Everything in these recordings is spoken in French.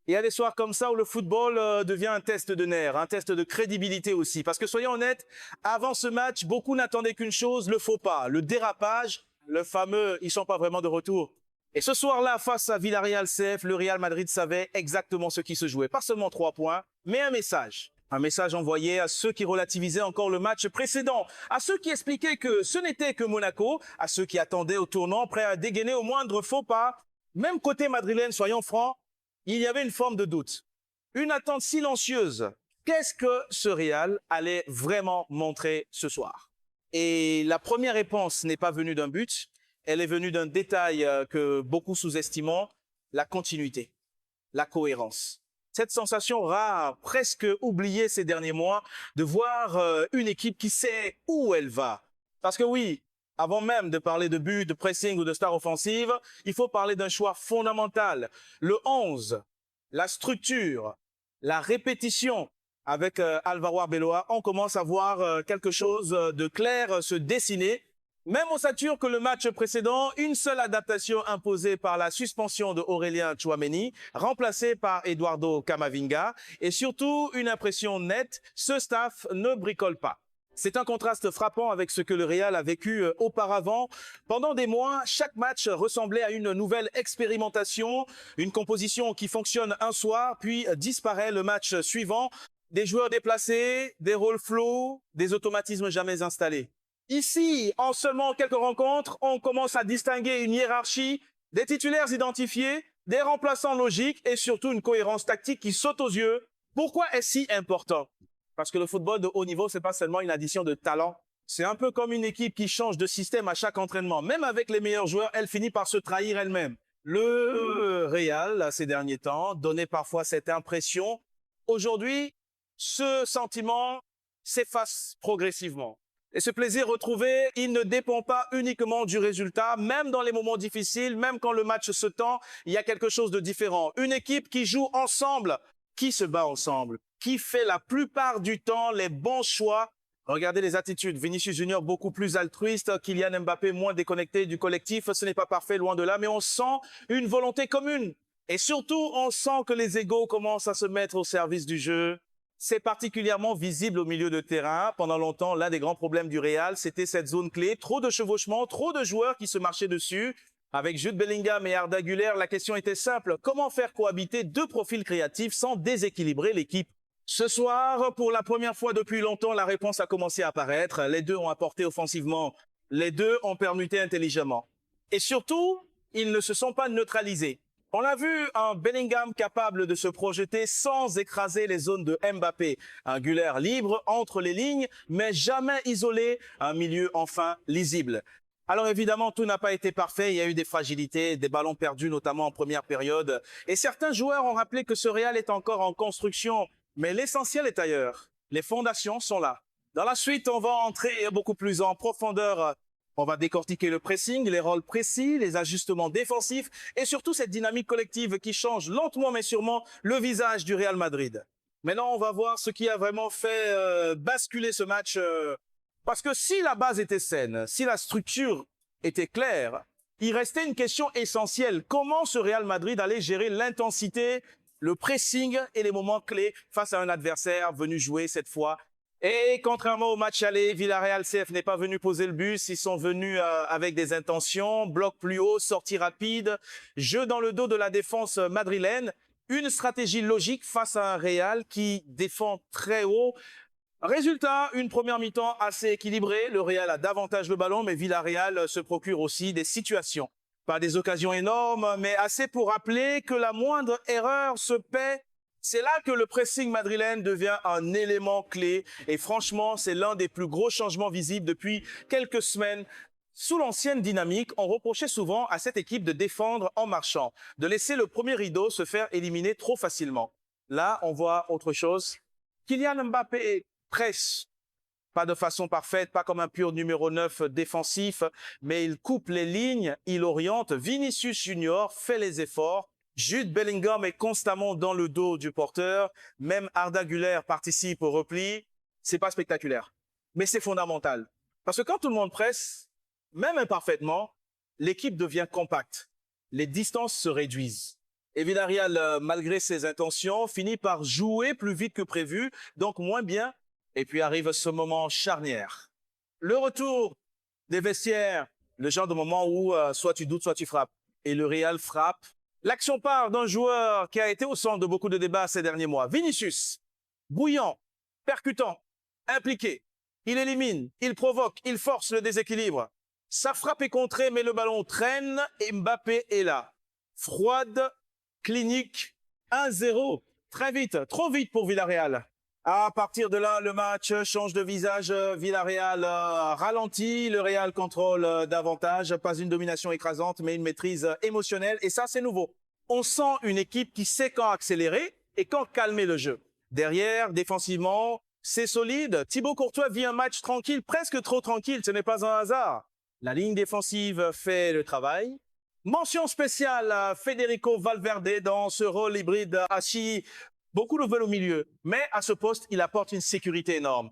Il y a des soirs comme ça où le football devient un test de nerfs, un test de crédibilité aussi. Parce que soyons honnêtes, avant ce match, beaucoup n'attendaient qu'une chose, le faux pas, le dérapage, le fameux « ils sont pas vraiment de retour ». Et ce soir-là, face à Villarreal CF, le Real Madrid savait exactement ce qui se jouait. Pas seulement 3 points, mais un message. Un message envoyé à ceux qui relativisaient encore le match précédent, à ceux qui expliquaient que ce n'était que Monaco, à ceux qui attendaient au tournant, prêts à dégainer au moindre faux pas. Même côté madrilène, soyons francs, il y avait une forme de doute, une attente silencieuse. Qu'est-ce que ce Real allait vraiment montrer ce soir? Et la première réponse n'est pas venue d'un but, elle est venue d'un détail que beaucoup sous-estimons, la continuité, la cohérence. Cette sensation rare, presque oubliée ces derniers mois, de voir une équipe qui sait où elle va. Parce que oui, avant même de parler de but, de pressing ou de star offensive, il faut parler d'un choix fondamental. Le 11, la structure, la répétition. Avec Alvaro Arbeloa, on commence à voir quelque chose de clair se dessiner. Même ossature que le match précédent, une seule adaptation imposée par la suspension de Aurélien Tchouaméni, remplacé par Eduardo Camavinga, et surtout une impression nette, ce staff ne bricole pas. C'est un contraste frappant avec ce que le Real a vécu auparavant. Pendant des mois, chaque match ressemblait à une nouvelle expérimentation, une composition qui fonctionne un soir, puis disparaît le match suivant. Des joueurs déplacés, des rôles flous, des automatismes jamais installés. Ici, en seulement quelques rencontres, on commence à distinguer une hiérarchie, des titulaires identifiés, des remplaçants logiques et surtout une cohérence tactique qui saute aux yeux. Pourquoi est-ce si important? Parce que le football de haut niveau, c'est pas seulement une addition de talent. C'est un peu comme une équipe qui change de système à chaque entraînement. Même avec les meilleurs joueurs, elle finit par se trahir elle-même. Le Real, ces derniers temps, donnait parfois cette impression. Aujourd'hui, ce sentiment s'efface progressivement. Et ce plaisir retrouvé, il ne dépend pas uniquement du résultat. Même dans les moments difficiles, même quand le match se tend, il y a quelque chose de différent. Une équipe qui joue ensemble, qui se bat ensemble, qui fait la plupart du temps les bons choix. Regardez les attitudes. Vinicius Junior beaucoup plus altruiste, Kylian Mbappé moins déconnecté du collectif. Ce n'est pas parfait, loin de là, mais on sent une volonté commune. Et surtout, on sent que les égos commencent à se mettre au service du jeu. C'est particulièrement visible au milieu de terrain. Pendant longtemps, l'un des grands problèmes du Real, c'était cette zone clé. Trop de chevauchements, trop de joueurs qui se marchaient dessus. Avec Jude Bellingham et Arda Güler, la question était simple. Comment faire cohabiter deux profils créatifs sans déséquilibrer l'équipe? Ce soir, pour la première fois depuis longtemps, la réponse a commencé à apparaître. Les deux ont apporté offensivement. Les deux ont permuté intelligemment. Et surtout, ils ne se sont pas neutralisés. On a vu un Bellingham capable de se projeter sans écraser les zones de Mbappé. Un Güler libre entre les lignes, mais jamais isolé. Un milieu enfin lisible. Alors évidemment, tout n'a pas été parfait. Il y a eu des fragilités, des ballons perdus, notamment en première période. Et certains joueurs ont rappelé que ce Real est encore en construction. Mais l'essentiel est ailleurs. Les fondations sont là. Dans la suite, on va entrer beaucoup plus en profondeur. On va décortiquer le pressing, les rôles précis, les ajustements défensifs et surtout cette dynamique collective qui change lentement mais sûrement le visage du Real Madrid. Maintenant, on va voir ce qui a vraiment fait basculer ce match. Parce que si la base était saine, si la structure était claire, il restait une question essentielle. Comment ce Real Madrid allait gérer l'intensité, le pressing et les moments clés face à un adversaire venu jouer cette fois? Et contrairement au match aller, Villarreal CF n'est pas venu poser le bus. Ils sont venus avec des intentions, bloc plus haut, sortie rapide, jeu dans le dos de la défense madrilène. Une stratégie logique face à un Real qui défend très haut. Résultat, une première mi-temps assez équilibrée. Le Real a davantage le ballon, mais Villarreal se procure aussi des situations. Pas des occasions énormes, mais assez pour rappeler que la moindre erreur se paie. C'est là que le pressing madrilène devient un élément clé. Et franchement, c'est l'un des plus gros changements visibles depuis quelques semaines. Sous l'ancienne dynamique, on reprochait souvent à cette équipe de défendre en marchant, de laisser le premier rideau se faire éliminer trop facilement. Là, on voit autre chose. Kylian Mbappé presse. Pas de façon parfaite, pas comme un pur numéro 9 défensif, mais il coupe les lignes, il oriente. Vinicius Junior fait les efforts. Jude Bellingham est constamment dans le dos du porteur. Même Arda Güler participe au repli. C'est pas spectaculaire, mais c'est fondamental. Parce que quand tout le monde presse, même imparfaitement, l'équipe devient compacte. Les distances se réduisent. Et Villarreal, malgré ses intentions, finit par jouer plus vite que prévu, donc moins bien. Et puis arrive ce moment charnière. Le retour des vestiaires, le genre de moment où soit tu doutes, soit tu frappes. Et le Real frappe. L'action part d'un joueur qui a été au centre de beaucoup de débats ces derniers mois. Vinicius, bouillant, percutant, impliqué. Il élimine, il provoque, il force le déséquilibre. Sa frappe est contrée, mais le ballon traîne et Mbappé est là. Froide, clinique, 1-0. Très vite, trop vite pour Villarreal. À partir de là, le match change de visage. Villarreal ralentit, le Real contrôle davantage. Pas une domination écrasante, mais une maîtrise émotionnelle. Et ça, c'est nouveau. On sent une équipe qui sait quand accélérer et quand calmer le jeu. Derrière, défensivement, c'est solide. Thibaut Courtois vit un match tranquille, presque trop tranquille. Ce n'est pas un hasard. La ligne défensive fait le travail. Mention spéciale à Federico Valverde dans ce rôle hybride assis. Beaucoup le veulent au milieu, mais à ce poste, il apporte une sécurité énorme.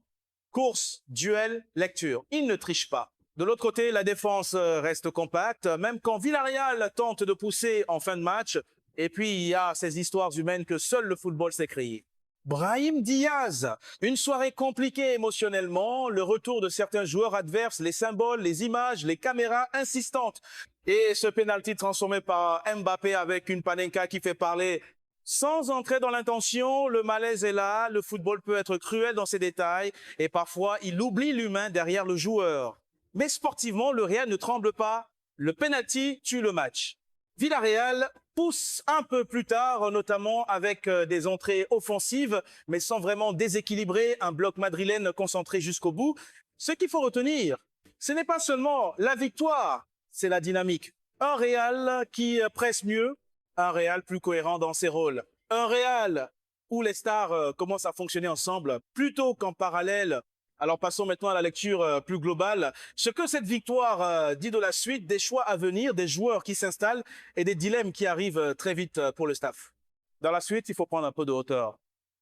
Course, duel, lecture. Il ne triche pas. De l'autre côté, la défense reste compacte, même quand Villarreal tente de pousser en fin de match. Et puis, il y a ces histoires humaines que seul le football sait créer. Brahim Diaz, une soirée compliquée émotionnellement, le retour de certains joueurs adverses, les symboles, les images, les caméras insistantes. Et ce penalty transformé par Mbappé avec une Panenka qui fait parler. Sans entrer dans l'intention, le malaise est là, le football peut être cruel dans ses détails et parfois il oublie l'humain derrière le joueur. Mais sportivement, le Real ne tremble pas, le penalty tue le match. Villarreal pousse un peu plus tard, notamment avec des entrées offensives, mais sans vraiment déséquilibrer un bloc madrilène concentré jusqu'au bout. Ce qu'il faut retenir, ce n'est pas seulement la victoire, c'est la dynamique. Un Real qui presse mieux, un Real plus cohérent dans ses rôles. Un Real où les stars commencent à fonctionner ensemble plutôt qu'en parallèle. Alors passons maintenant à la lecture plus globale. Ce que cette victoire dit de la suite, des choix à venir, des joueurs qui s'installent et des dilemmes qui arrivent très vite pour le staff. Dans la suite, il faut prendre un peu de hauteur.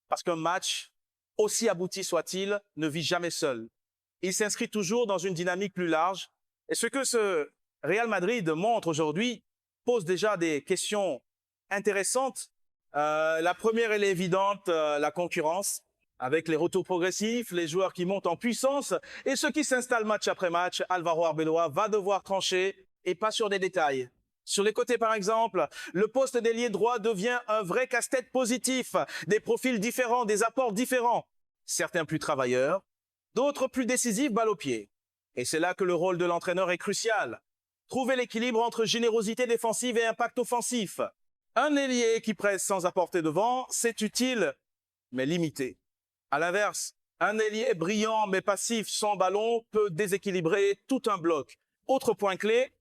Parce qu'un match, aussi abouti soit-il, ne vit jamais seul. Il s'inscrit toujours dans une dynamique plus large. Et ce que ce Real Madrid montre aujourd'hui pose déjà des questions intéressantes. La première, elle est évidente, la concurrence, avec les retours progressifs, les joueurs qui montent en puissance et ceux qui s'installent match après match. Alvaro Arbeloa va devoir trancher et pas sur des détails. Sur les côtés, par exemple, le poste d'ailier droit devient un vrai casse-tête positif. Des profils différents, des apports différents. Certains plus travailleurs, d'autres plus décisifs, balle au pied. Et c'est là que le rôle de l'entraîneur est crucial. Trouver l'équilibre entre générosité défensive et impact offensif. Un ailier qui presse sans apporter devant, c'est utile, mais limité. À l'inverse, un ailier brillant mais passif sans ballon peut déséquilibrer tout un bloc. Autre point clé,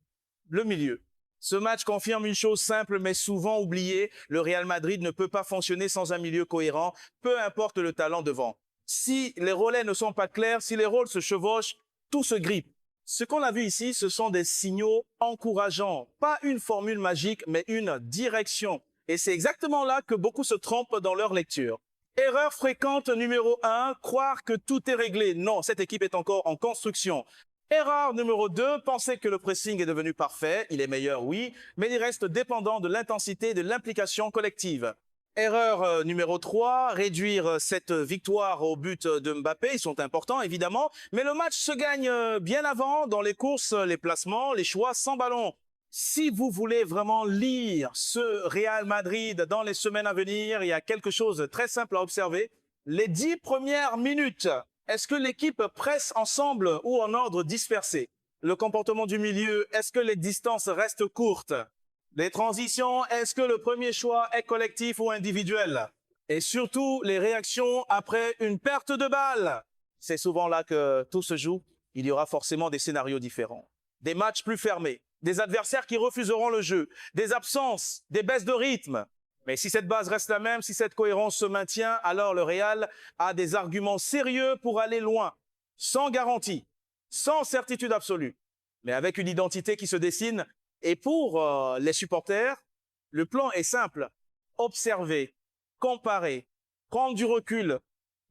le milieu. Ce match confirme une chose simple mais souvent oubliée, le Real Madrid ne peut pas fonctionner sans un milieu cohérent, peu importe le talent devant. Si les relais ne sont pas clairs, si les rôles se chevauchent, tout se grippe. Ce qu'on a vu ici, ce sont des signaux encourageants. Pas une formule magique, mais une direction. Et c'est exactement là que beaucoup se trompent dans leur lecture. Erreur fréquente numéro 1, croire que tout est réglé. Non, cette équipe est encore en construction. Erreur numéro 2, penser que le pressing est devenu parfait. Il est meilleur, oui, mais il reste dépendant de l'intensité et de l'implication collective. Erreur numéro 3, réduire cette victoire au but de Mbappé. Ils sont importants, évidemment, mais le match se gagne bien avant dans les courses, les placements, les choix sans ballon. Si vous voulez vraiment lire ce Real Madrid dans les semaines à venir, il y a quelque chose de très simple à observer. Les 10 premières minutes, est-ce que l'équipe presse ensemble ou en ordre dispersé? Le comportement du milieu, est-ce que les distances restent courtes? Les transitions, est-ce que le premier choix est collectif ou individuel? Et surtout, les réactions après une perte de balle. C'est souvent là que tout se joue. Il y aura forcément des scénarios différents. Des matchs plus fermés, des adversaires qui refuseront le jeu, des absences, des baisses de rythme. Mais si cette base reste la même, si cette cohérence se maintient, alors le Real a des arguments sérieux pour aller loin, sans garantie, sans certitude absolue, mais avec une identité qui se dessine. Et pour les supporters, le plan est simple. Observer, comparer, prendre du recul,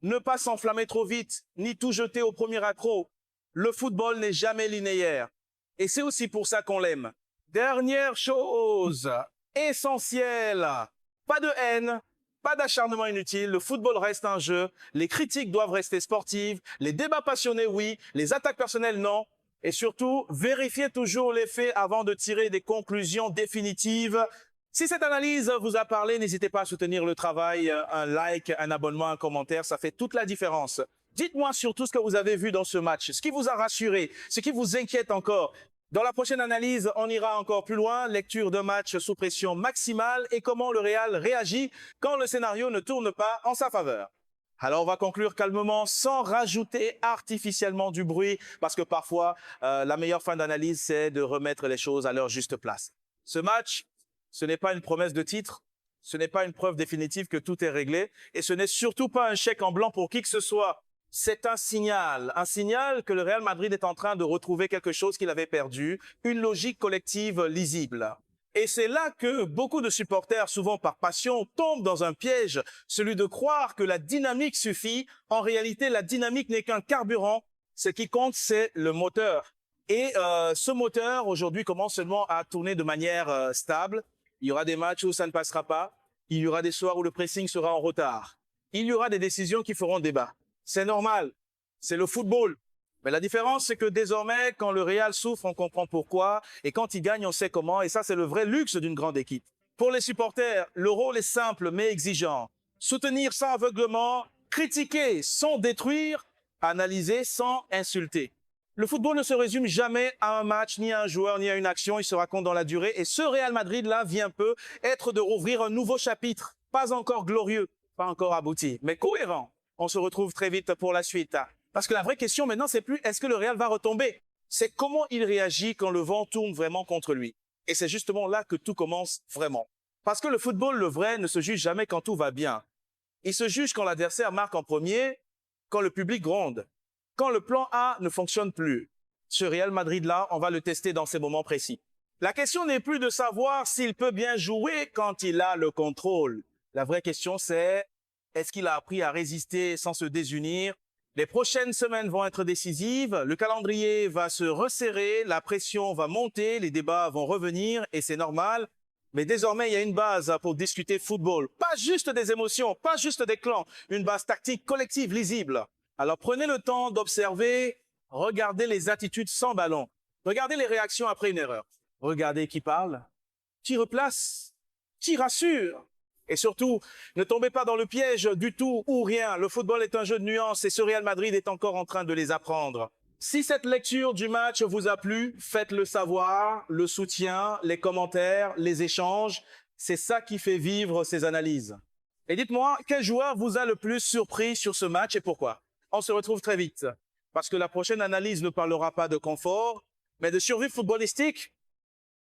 ne pas s'enflammer trop vite, ni tout jeter au premier accroc. Le football n'est jamais linéaire. Et c'est aussi pour ça qu'on l'aime. Dernière chose, essentiel. Pas de haine, pas d'acharnement inutile. Le football reste un jeu. Les critiques doivent rester sportives. Les débats passionnés, oui. Les attaques personnelles, non. Et surtout, vérifiez toujours les faits avant de tirer des conclusions définitives. Si cette analyse vous a parlé, n'hésitez pas à soutenir le travail. Un like, un abonnement, un commentaire, ça fait toute la différence. Dites-moi surtout ce que vous avez vu dans ce match, ce qui vous a rassuré, ce qui vous inquiète encore. Dans la prochaine analyse, on ira encore plus loin, lecture de match sous pression maximale et comment le Real réagit quand le scénario ne tourne pas en sa faveur. Alors on va conclure calmement sans rajouter artificiellement du bruit parce que parfois la meilleure fin d'analyse c'est de remettre les choses à leur juste place. Ce match, ce n'est pas une promesse de titre, ce n'est pas une preuve définitive que tout est réglé et ce n'est surtout pas un chèque en blanc pour qui que ce soit. C'est un signal que le Real Madrid est en train de retrouver quelque chose qu'il avait perdu, une logique collective lisible. Et c'est là que beaucoup de supporters, souvent par passion, tombent dans un piège, celui de croire que la dynamique suffit. En réalité, la dynamique n'est qu'un carburant. Ce qui compte, c'est le moteur. Et ce moteur, aujourd'hui, commence seulement à tourner de manière stable. Il y aura des matchs où ça ne passera pas. Il y aura des soirs où le pressing sera en retard. Il y aura des décisions qui feront débat. C'est normal, c'est le football. Mais la différence, c'est que désormais, quand le Real souffre, on comprend pourquoi. Et quand il gagne, on sait comment. Et ça, c'est le vrai luxe d'une grande équipe. Pour les supporters, le rôle est simple mais exigeant. Soutenir sans aveuglement, critiquer sans détruire, analyser sans insulter. Le football ne se résume jamais à un match, ni à un joueur, ni à une action. Il se raconte dans la durée. Et ce Real Madrid-là vient peu être de rouvrir un nouveau chapitre. Pas encore glorieux, pas encore abouti, mais cohérent. On se retrouve très vite pour la suite. Parce que la vraie question maintenant, c'est plus est-ce que le Real va retomber? C'est comment il réagit quand le vent tourne vraiment contre lui. Et c'est justement là que tout commence vraiment. Parce que le football, le vrai, ne se juge jamais quand tout va bien. Il se juge quand l'adversaire marque en premier, quand le public gronde, quand le plan A ne fonctionne plus. Ce Real Madrid-là, on va le tester dans ces moments précis. La question n'est plus de savoir s'il peut bien jouer quand il a le contrôle. La vraie question, c'est est-ce qu'il a appris à résister sans se désunir? Les prochaines semaines vont être décisives, le calendrier va se resserrer, la pression va monter, les débats vont revenir et c'est normal. Mais désormais, il y a une base pour discuter football. Pas juste des émotions, pas juste des clans, une base tactique collective lisible. Alors prenez le temps d'observer, regardez les attitudes sans ballon, regardez les réactions après une erreur, regardez qui parle, qui replace, qui rassure. Et surtout, ne tombez pas dans le piège du tout ou rien. Le football est un jeu de nuances et ce Real Madrid est encore en train de les apprendre. Si cette lecture du match vous a plu, faites-le savoir, le soutien, les commentaires, les échanges. C'est ça qui fait vivre ces analyses. Et dites-moi, quel joueur vous a le plus surpris sur ce match et pourquoi? On se retrouve très vite. Parce que la prochaine analyse ne parlera pas de confort, mais de survie footballistique.